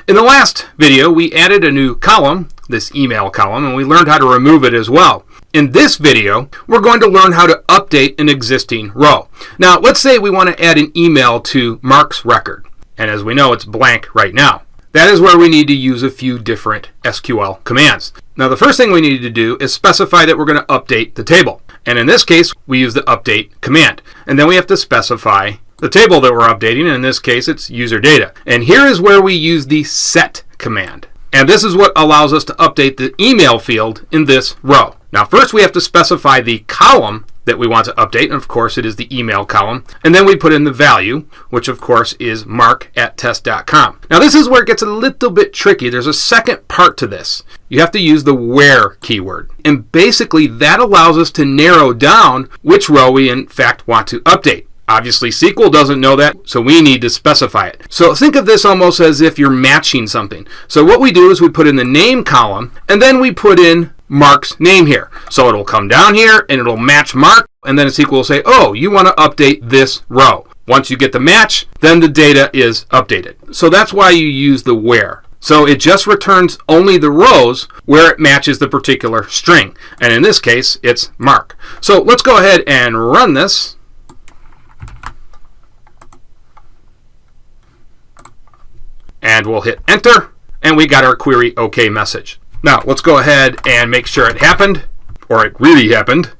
In the last video, we added a new column, this email column, and we learned how to remove it as well. In this video, we're going to learn how to update an existing row. Now, let's say we want to add an email to Mark's record. And as we know, it's blank right now. That is where we need to use a few different SQL commands. Now, the first thing we need to do is specify that we're going to update the table. And in this case, we use the update command. And then we have to specify the table that we're updating. And in this case, it's user data. And here is where we use the set command. And this is what allows us to update the email field in this row. Now, first we have to specify the column that we want to update, and of course it is the email column. And then we put in the value, which of course is mark@test.com. Now, this is where it gets a little bit tricky. There's a second part to this. You have to use the where keyword. And basically that allows us to narrow down which row we in fact want to update. Obviously, SQL doesn't know that, so we need to specify it. So think of this almost as if you're matching something. So what we do is we put in the name column, and then we put in Mark's name here. So it'll come down here, and it'll match Mark, and then SQL will say, oh, you want to update this row. Once you get the match, then the data is updated. So that's why you use the where. So it just returns only the rows where it matches the particular string. And in this case, it's Mark. So let's go ahead and run this. And we'll hit enter, and we got our query OK message. Now, let's go ahead and make sure it happened, or it really happened.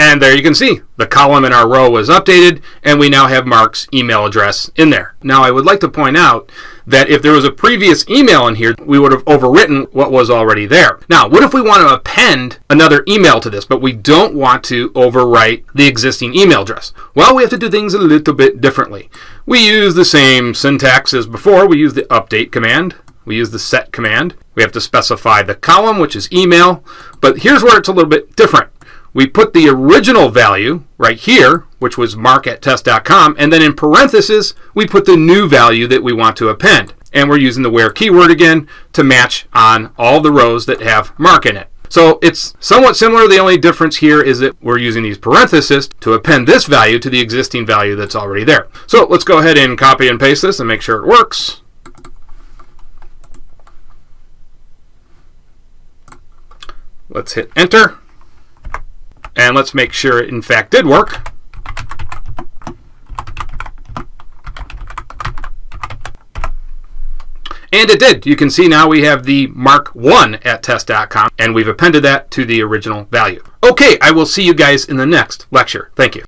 And there you can see the column in our row was updated, and we now have Mark's email address in there. Now, I would like to point out that if there was a previous email in here, we would have overwritten what was already there. Now, what if we want to append another email to this, but we don't want to overwrite the existing email address? Well, we have to do things a little bit differently. We use the same syntax as before. We use the update command. We use the set command. We have to specify the column, which is email. But here's where it's a little bit different. We put the original value right here, which was mark@test.com, and then in parentheses, we put the new value that we want to append. And we're using the where keyword again to match on all the rows that have Mark in it. So it's somewhat similar. The only difference here is that we're using these parentheses to append this value to the existing value that's already there. So let's go ahead and copy and paste this and make sure it works. Let's hit enter. And let's make sure it in fact did work. And it did. You can see now we have the mark1@test.com, and we've appended that to the original value. Okay, I will see you guys in the next lecture. Thank you.